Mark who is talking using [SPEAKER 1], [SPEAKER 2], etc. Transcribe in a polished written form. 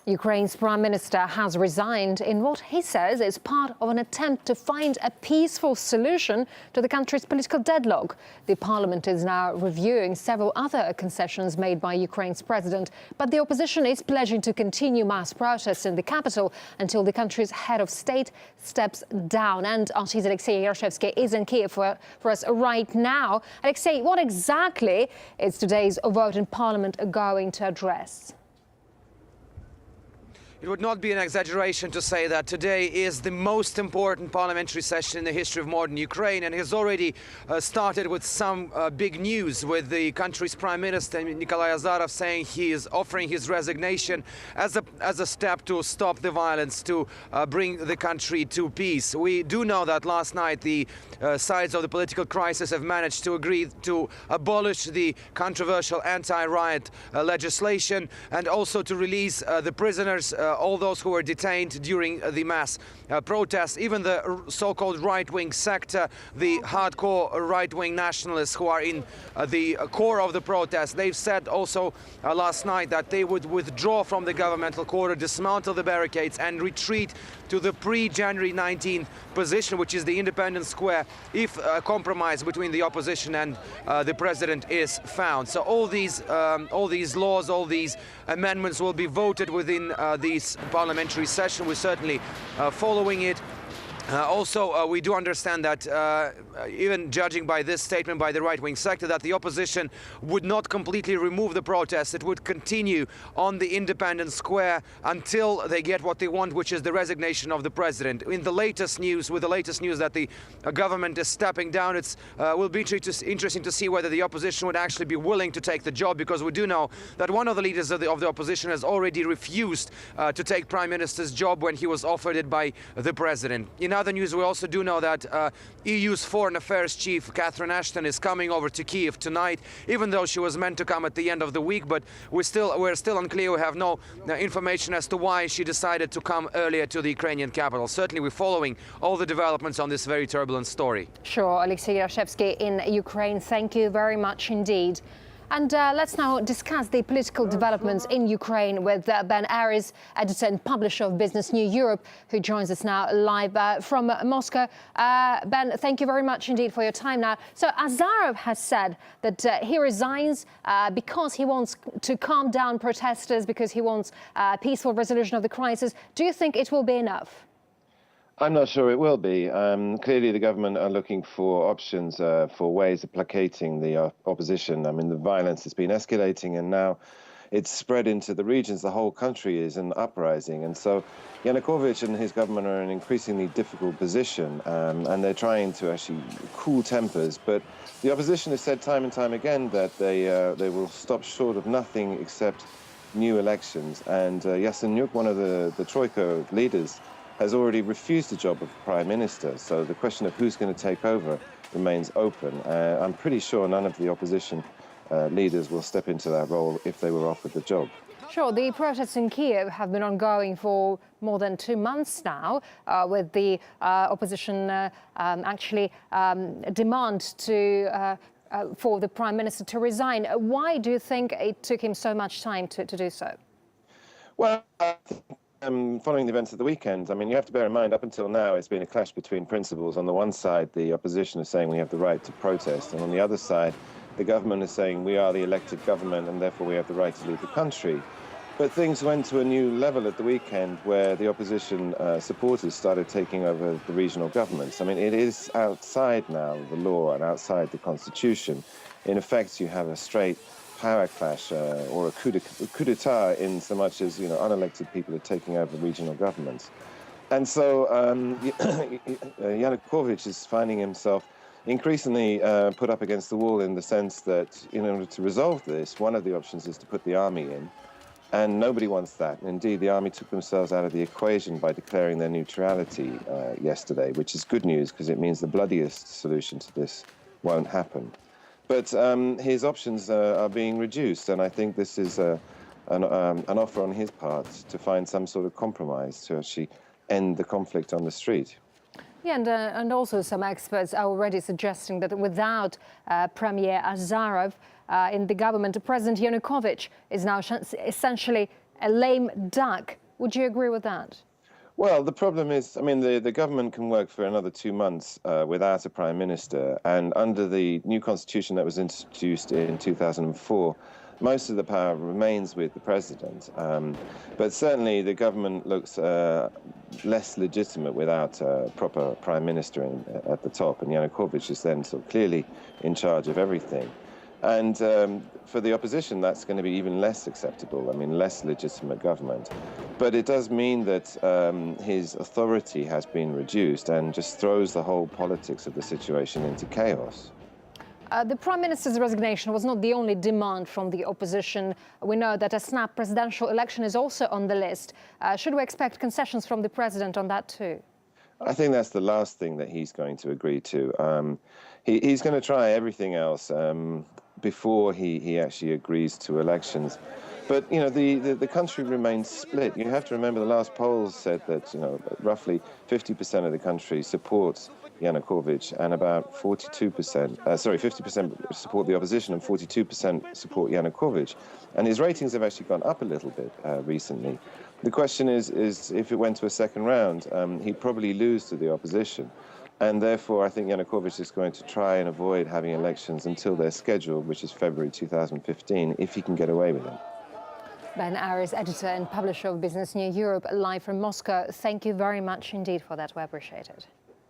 [SPEAKER 1] Ukraine's Prime Minister has resigned in what he says is part of an attempt to find a peaceful solution to the country's political deadlock. The parliament is now reviewing several other concessions made by Ukraine's president, but the opposition is pledging to continue mass protests in the capital until the country's head of state steps down. And RT's Alexei Yarashevsky is in Kiev for us right now. Alexei, what exactly is today's vote in parliament going to address?
[SPEAKER 2] It would not be an exaggeration to say that today is the most important parliamentary session in the history of modern Ukraine, and has already started with some big news, with the country's Prime Minister Nikolai Azarov saying he is offering his resignation as a step to stop the violence, to bring the country to peace. We do know that last night the sides of the political crisis have managed to agree to abolish the controversial anti-riot legislation and also to release the prisoners, all those who were detained during the mass protests, even the so-called right-wing sector, the hardcore right-wing nationalists who are in the core of the protest. They've said also last night that they would withdraw from the governmental quarter, dismantle the barricades and retreat to the pre-January 19 position, which is the Independence Square, if a compromise between the opposition and the president is found. So all these laws, all these amendments will be voted within this parliamentary session. We're certainly following it. Also, we do understand that, even judging by this statement by the right-wing sector, that the opposition would not completely remove the protest. It would continue on the Independence Square until they get what they want, which is the resignation of the president. In the latest news, with the latest news that the government is stepping down, it will be interesting to see whether the opposition would actually be willing to take the job, because we do know that one of the leaders of the opposition has already refused to take Prime Minister's job when he was offered it by the president. In other news, we also do know that EU's Foreign Affairs Chief, Catherine Ashton, is coming over to Kiev tonight, even though she was meant to come at the end of the week. But we're still unclear. We have no information as to why she decided to come earlier to the Ukrainian capital. Certainly, we're following all the developments on this very turbulent story.
[SPEAKER 1] Sure, Alexei Yarashevsky in Ukraine. Thank you very much indeed. And let's now discuss the political developments in Ukraine with Ben Aris, editor and publisher of Business New Europe, who joins us now live from Moscow. Ben, thank you very much indeed for your time now. So Azarov has said that he resigns because he wants to calm down protesters, because he wants a peaceful resolution of the crisis. Do you think it will be enough?
[SPEAKER 3] I'm not sure it will be. Clearly, the government are looking for options for ways of placating the opposition. I mean, the violence has been escalating, and now it's spread into the regions. The whole country is in uprising. And so Yanukovych and his government are in an increasingly difficult position, and they're trying to actually cool tempers. But the opposition has said time and time again that they will stop short of nothing except new elections. And Yatsenyuk, one of the Troika leaders, has already refused the job of Prime Minister. So the question of who's going to take over remains open. I'm pretty sure none of the opposition leaders will step into that role if they were offered the job.
[SPEAKER 1] Sure, the protests in Kiev have been ongoing for more than 2 months now, with the opposition actually demand for the Prime Minister to resign. Why do you think it took him so much time to do so?
[SPEAKER 3] Well, following the events of the weekend, I mean, you have to bear in mind, up until now, it's been a clash between principles. On the one side, the opposition is saying we have the right to protest, and on the other side, the government is saying we are the elected government and therefore we have the right to lead the country. But things went to a new level at the weekend, where the opposition supporters started taking over the regional governments. I mean, it is outside now the law and outside the constitution. In effect, you have a straight power clash or a coup d'etat, in so much as, you know, unelected people are taking over regional governments. And so Yanukovych is finding himself increasingly put up against the wall, in the sense that in order to resolve this, one of the options is to put the army in. And nobody wants that. Indeed, the army took themselves out of the equation by declaring their neutrality yesterday, which is good news, because it means the bloodiest solution to this won't happen. But his options are being reduced, and I think this is an offer on his part to find some sort of compromise to actually end the conflict on the street.
[SPEAKER 1] Yeah, and also some experts are already suggesting that without Premier Azarov in the government, President Yanukovych is now essentially a lame duck. Would you agree with that?
[SPEAKER 3] Well, the problem is, I mean, the government can work for another 2 months without a prime minister. And under the new constitution that was introduced in 2004, most of the power remains with the president. But certainly the government looks less legitimate without a proper prime minister at the top. And Yanukovych is then sort of clearly in charge of everything. And for the opposition, that's going to be even less acceptable, I mean, less legitimate government. But it does mean that his authority has been reduced and just throws the whole politics of the situation into chaos.
[SPEAKER 1] The Prime Minister's resignation was not the only demand from the opposition. We know that a snap presidential election is also on the list. Should we expect concessions from the president on that too?
[SPEAKER 3] I think that's the last thing that he's going to agree to. He's going to try everything else before he actually agrees to elections. But, you know, the country remains split. You have to remember the last polls said that, you know, roughly 50% of the country supports Yanukovych and about 50% support the opposition and 42% support Yanukovych. And his ratings have actually gone up a little bit recently. The question is if it went to a second round, he'd probably lose to the opposition. And therefore, I think Yanukovych is going to try and avoid having elections until they're scheduled, which is February 2015, if he can get away with it.
[SPEAKER 1] Ben Aris, editor and publisher of Business News Europe, live from Moscow. Thank you very much indeed for that. We appreciate it.